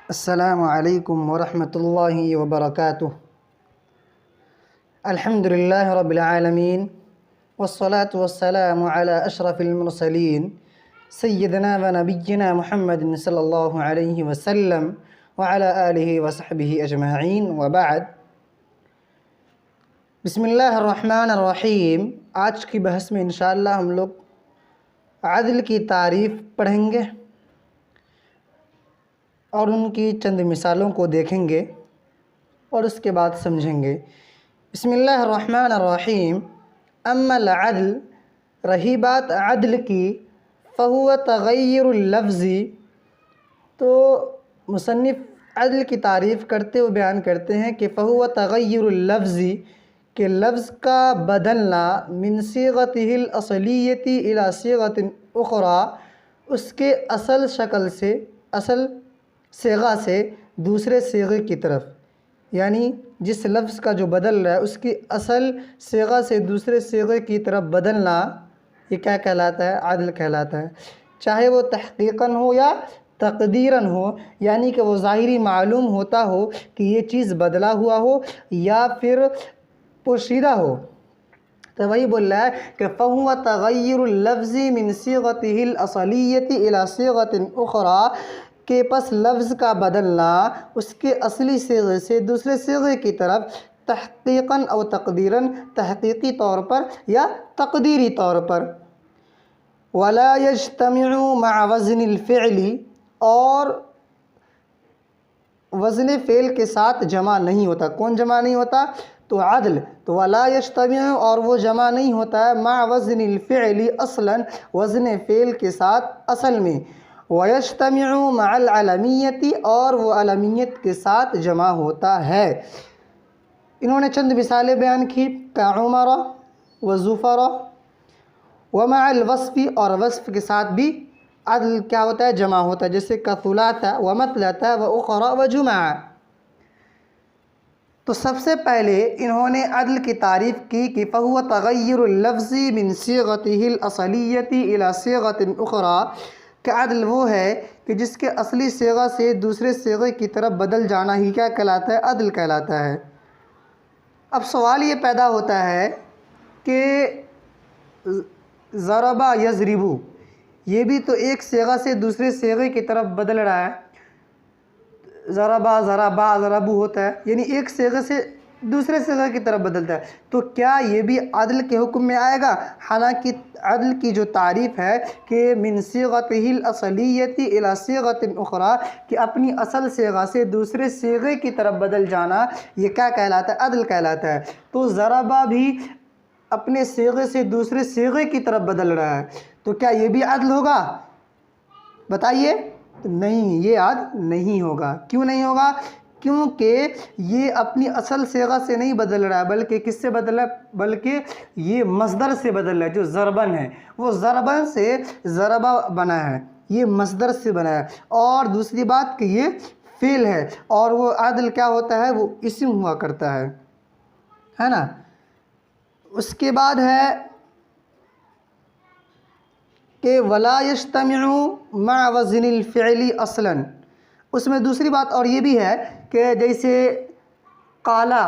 السلام علیکم ورحمۃ اللہ وبرکاتہ۔ الحمد للہ رب العالمین والصلاة والسلام علی اشرف المرسلین سیدنا و نبینا محمد صلی اللہ علیہ وسلم وعلی آلہ وصحبہ اجمعین وبعد۔ بسم اللہ الرحمن الرحیم۔ آج کی بحث میں انشاءاللہ ہم لوگ عدل کی تعریف پڑھیں گے اور ان کی چند مثالوں کو دیکھیں گے اور اس کے بعد سمجھیں گے۔ بسم اللہ الرحمن الرحیم۔ اما العدل، رہی بات عدل کی، فہو تغیر اللفظ، تو مصنف عدل کی تعریف کرتے ہوئے بیان کرتے ہیں کہ فہو تغیر اللفظ، کہ لفظ کا بدلنا، من صیغتہ الاصلیۃ الی صیغۃ اخری، اس کے اصل شکل سے، اصل صیغہ سے دوسرے صیغے کی طرف، یعنی جس لفظ کا جو بدل رہا ہے اس کی اصل صیغہ سے دوسرے صیغے کی طرف بدلنا، یہ کیا کہلاتا ہے؟ عدل کہلاتا ہے۔ چاہے وہ تحقیقاً ہو یا تقدیراً ہو، یعنی کہ وہ ظاہری معلوم ہوتا ہو کہ یہ چیز بدلا ہوا ہو یا پھر پوشیدہ ہو۔ تو وہی بول رہا ہے کہ فَهُوَ تَغَيُّرُ اللَّفْظِ مِنْ صِيغَتِهِ الْأَصْلِيَّةِ إِلَى صِيغَةٍ أُخْرَى، کہ پس لفظ کا بدلنا اس کے اصلی صیغے سے دوسرے صیغے کی طرف، تحقیقاً او تقدیراً، تحقیقی طور پر یا تقدیری طور پر۔ وَلَا يَجْتَمِعُ مَعَ وَزْنِ الْفِعْلِ، اور وزن فعل کے ساتھ جمع نہیں ہوتا۔ کون جمع نہیں ہوتا؟ تو عدل۔ تو وَلَا يَجْتَمِعُ، اور وہ جمع نہیں ہوتا ہے، مع وزن الفعل، اصلاً وزن فعل کے ساتھ اصل میں، وَيَجْتَمِعُ مع العلمیۃ، اور وہ علمیت کے ساتھ جمع ہوتا ہے۔ انہوں نے چند مثالیں بیان کی، کعمر وزفر ومع الوصف، اور وصف کے ساتھ بھی عدل کیا ہوتا ہے؟ جمع ہوتا ہے، جیسے کثلاث ومثلث واخر وجمع۔ تو سب سے پہلے انہوں نے عدل کی تعریف کی کہ فہو تغیر اللفظ من صیغتہ الاصلیۃ الی صیغۃ اخری، کہ عدل وہ ہے کہ جس کے اصلی صیغہ سے دوسرے صیغے کی طرف بدل جانا ہی کیا کہلاتا ہے؟ عدل کہلاتا ہے۔ اب سوال یہ پیدا ہوتا ہے کہ ضرب یضرب، یہ بھی تو ایک صیغہ سے دوسرے صیغے کی طرف بدل رہا ہے، ضرب ضربا ضربو ہوتا ہے، یعنی ایک صیغے سے دوسرے صیغے کی طرف بدلتا ہے۔ تو کیا یہ بھی عدل کے حکم میں آئے گا؟ حالانکہ عدل کی جو تعریف ہے کہ من صیغتہ الاصلیۃ الی صیغۃ اخری، کہ اپنی اصل صیغہ سے دوسرے صیغے کی طرف بدل جانا، یہ کیا کہلاتا ہے؟ عدل کہلاتا ہے۔ تو ضربہ بھی اپنے صیغے سے دوسرے صیغے کی طرف بدل رہا ہے، تو کیا یہ بھی عدل ہوگا؟ بتائیے۔ نہیں، یہ عدل نہیں ہوگا۔ کیوں نہیں ہوگا؟ کیونکہ یہ اپنی اصل صیغہ سے نہیں بدل رہا ہے، بلکہ کس سے بدل رہا ہے؟ بلکہ یہ مصدر سے بدل رہا ہے، جو ضربن ہے، وہ ضربن سے ضربہ بنا ہے، یہ مصدر سے بنا ہے۔ اور دوسری بات کہ یہ فعل ہے، اور وہ عدل کیا ہوتا ہے؟ وہ اسم ہوا کرتا ہے نا۔ اس کے بعد ہے کہ ولا یجتمع مع وزن الفعل اصلاً، اس میں دوسری بات اور یہ بھی ہے کہ جیسے قالا،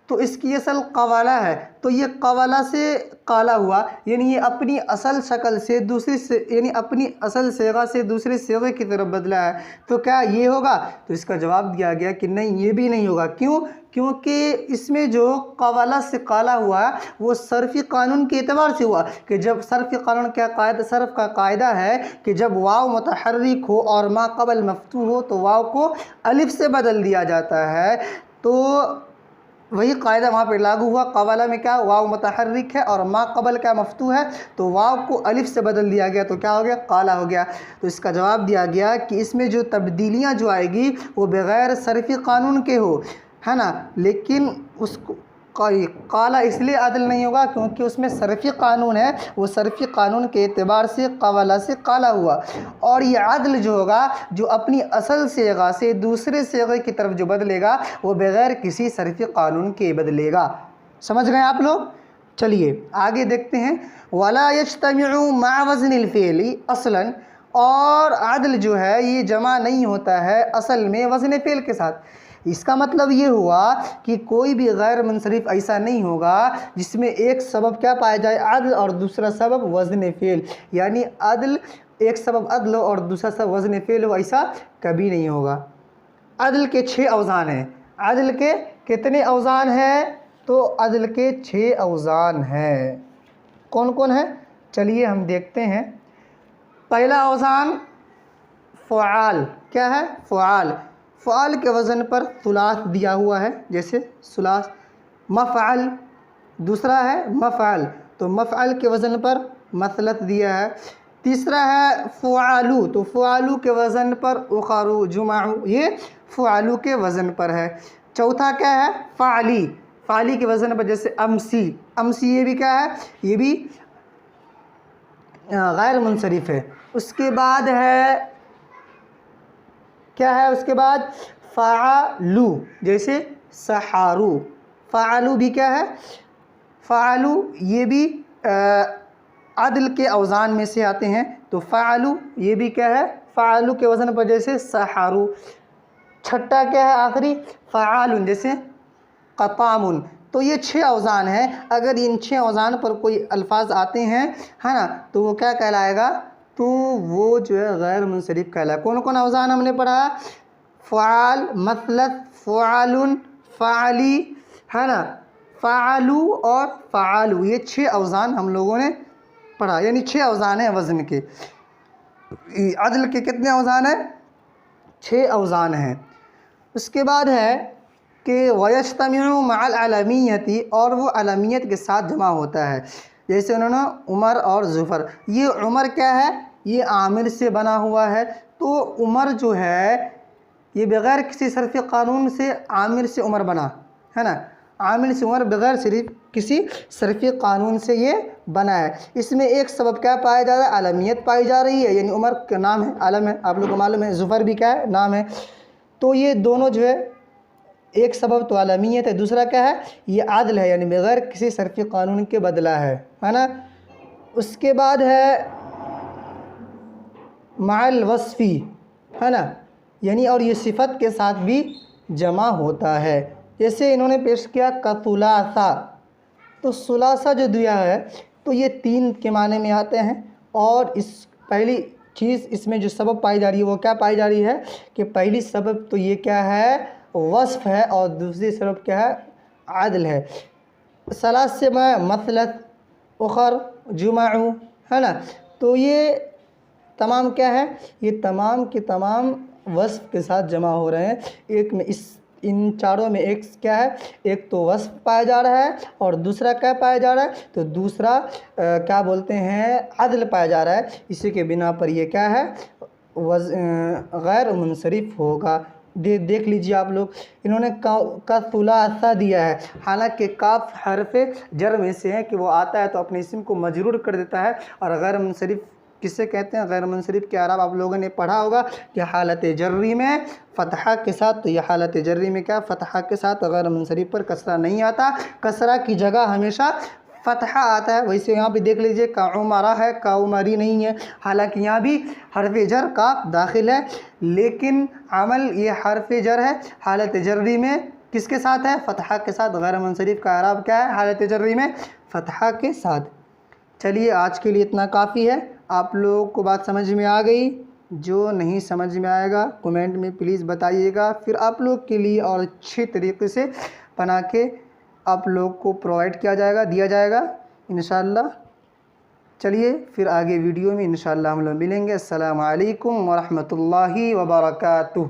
تو اس کی اصل قوالا ہے، تو یہ قوالا سے قالا ہوا، یعنی یہ اپنی اصل شکل سے دوسری یعنی اپنی اصل صیغہ سے دوسرے صیغے کی طرف بدلا ہے، تو کیا یہ ہوگا؟ تو اس کا جواب دیا گیا کہ نہیں، یہ بھی نہیں ہوگا۔ کیوں؟ کیونکہ اس میں جو قوالا سے قالا ہوا ہے وہ صرفی قانون کے اعتبار سے ہوا، کہ جب صرفی قانون کیا قاعدہ، صرف کا قاعدہ ہے کہ جب واو متحرک ہو اور ما قبل مفتوح ہو تو واو کو الف سے بدل دیا جاتا ہے، تو وہی قاعدہ وہاں پہ لاگو ہوا۔ قوالا میں کیا؟ واو متحرک ہے اور ما قبل کیا؟ مفتوح ہے، تو واو کو الف سے بدل دیا گیا، تو کیا ہو گیا؟ قالا ہو گیا۔ تو اس کا جواب دیا گیا کہ اس میں جو تبدیلیاں جو آئے گی وہ بغیر صرفی قانون کے ہو، ہے نا، لیکن اس کو قالا اس لیے عدل نہیں ہوگا کیونکہ اس میں صرفی قانون ہے، وہ صرفی قانون کے اعتبار سے قوالا سے قالا ہوا۔ اور یہ عدل جو ہوگا، جو اپنی اصل صیغہ سے دوسرے صیغے کی طرف جو بدلے گا، وہ بغیر کسی صرفی قانون کے بدلے گا۔ سمجھ گئے آپ لوگ؟ چلیے آگے دیکھتے ہیں۔ وَلَا يَجْتَمِعُ مَعَ وَزْنِ الْفِعْلِ اصلاً، اور عدل جو ہے یہ جمع نہیں ہوتا ہے اصل میں وزن فعل کے ساتھ۔ اس کا مطلب یہ ہوا کہ کوئی بھی غیر منصرف ایسا نہیں ہوگا جس میں ایک سبب کیا پایا جائے، عدل، اور دوسرا سبب وزن فعل، یعنی عدل ایک سبب عدل اور دوسرا سبب وزن فعل ہو، ایسا کبھی نہیں ہوگا۔ عدل کے 6 اوزان ہیں۔ عدل کے کتنے اوزان ہیں؟ تو عدل کے 6 اوزان ہیں۔ کون کون ہیں؟ چلیے ہم دیکھتے ہیں۔ پہلا اوزان فعال، کیا ہے؟ فعال۔ فعال کے وزن پر ثلاث دیا ہوا ہے، جیسے ثلاث۔ مفعل دوسرا ہے مفعل، تو مفعل کے وزن پر مثلث دیا ہے۔ تیسرا ہے فعالو، تو فعالو کے وزن پر اخرو، جمعو، یہ فعالو کے وزن پر ہے۔ چوتھا کیا ہے؟ فعلی، فعلی کے وزن پر جیسے امسی، امسی یہ بھی کیا ہے؟ یہ بھی غیر منصرف ہے۔ اس کے بعد ہے کیا ہے؟ اس کے بعد فعلو، جیسے سحارو، فعلو بھی کیا ہے؟ فعلو یہ بھی عدل کے اوزان میں سے آتے ہیں، تو فعلو یہ بھی کیا ہے؟ فعلو کے وزن پر جیسے سحارو۔ چھٹا کیا ہے آخری؟ فعال، جیسے قطام۔ تو یہ 6 اوزان ہیں۔ اگر ان 6 اوزان پر کوئی الفاظ آتے ہیں ہے نا، تو وہ کیا کہلائے گا؟ تو وہ جو ہے غیر منصرف کہلائے گا۔ کون کون اوزان ہم نے پڑھا؟ فعال، مثلث، فعال، فعلی، ہے نا، فعلو اور فعالو، یہ 6 اوزان ہم لوگوں نے پڑھا، یعنی 6 اوزان ہیں وزن کے۔ عدل کے کتنے اوزان ہیں؟ 6 اوزان ہیں۔ اس کے بعد ہے کہ وَيَجْتَمِعُ مَعَ الْعَلَمِيَّةِ، اور وہ علمیت کے ساتھ جمع ہوتا ہے، جیسے انہوں نے عمر اور ظفر۔ یہ عمر کیا ہے؟ یہ عامل سے بنا ہوا ہے، تو عمر جو ہے یہ بغیر کسی صرفی قانون سے عامل سے عمر بنا ہے نا، عامل سے عمر بغیر صرف کسی صرفی قانون سے یہ بنا ہے۔ اس میں ایک سبب کیا پایا جا رہا ہے؟ علمیت پائی جا رہی ہے، یعنی عمر کا نام ہے، علم ہے، آپ لوگوں کو معلوم ہے۔ ظفر بھی کیا ہے؟ نام ہے۔ تو یہ دونوں جو ہے ایک سبب تو علمیت ہے، دوسرا کیا ہے؟ یہ عدل ہے، یعنی بغیر کسی صرفی قانون کے بدلہ ہے نا۔ اس کے بعد ہے مع الوصفی، ہے نا، یعنی اور یہ صفت کے ساتھ بھی جمع ہوتا ہے، جیسے انہوں نے پیش کیا کثلاثہ، تو ثلاثہ جو دیا ہے تو یہ 3 کے معنی میں آتے ہیں، اور اس پہلی چیز اس میں جو سبب پائی جا رہی ہے وہ کیا پائی جا رہی ہے کہ پہلی سبب تو یہ کیا ہے؟ وصف ہے، اور دوسری سبب کیا ہے؟ عدل ہے۔ ثلاث سے میں مثلث، اخر، جمعو، ہے نا، تو یہ تمام کیا ہے؟ یہ تمام کے تمام وصف کے ساتھ جمع ہو رہے ہیں۔ ایک میں ان چاروں میں ایک کیا ہے؟ ایک تو وصف پایا جا رہا ہے، اور دوسرا کیا پایا جا رہا ہے؟ تو دوسرا کیا بولتے ہیں؟ عدل پایا جا رہا ہے۔ اسی کے بنا پر یہ کیا ہے؟ غیر منصرف ہوگا۔ دیکھ لیجیے آپ لوگ، انہوں نے کثلاثہ دیا ہے، حالانکہ کاف حرف جر میں سے ہے کہ وہ آتا ہے تو اپنے اسم کو مجرور کر دیتا ہے، اور غیر منصرف کسے کہتے ہیں؟ غیر منصرف کے اعراب آپ لوگوں نے پڑھا ہوگا کہ حالت جری میں فتحہ کے ساتھ، تو یہ حالت جری میں کیا؟ فتحہ کے ساتھ، غیر منصرف پر کسرہ نہیں آتا، کسرہ کی جگہ ہمیشہ فتحہ آتا ہے۔ ویسے یہاں پہ دیکھ لیجئے کعمرہ ہے، کعمری نہیں ہے، حالانکہ یہاں بھی حرف جر کا داخل ہے، لیکن عمل یہ حرف جر ہے، حالت جری میں کس کے ساتھ ہے؟ فتحہ کے ساتھ۔ غیر منصرف کا اعراب کیا ہے حالت جری میں؟ فتحہ کے ساتھ۔ چلیے آج کے لیے اتنا کافی ہے۔ آپ لوگوں کو بات سمجھ میں آ گئی؟ جو نہیں سمجھ میں آئے گا کمنٹ میں پلیز بتائیے گا، پھر آپ لوگ کے لیے اور اچھے طریقے سے بنا کے آپ لوگ کو پرووائڈ کیا جائے گا، دیا جائے گا انشاءاللہ۔ چلیے پھر آگے ویڈیو میں انشاءاللہ ہم لوگ ملیں گے۔ السلام علیکم ورحمۃ اللہ وبرکاتہ۔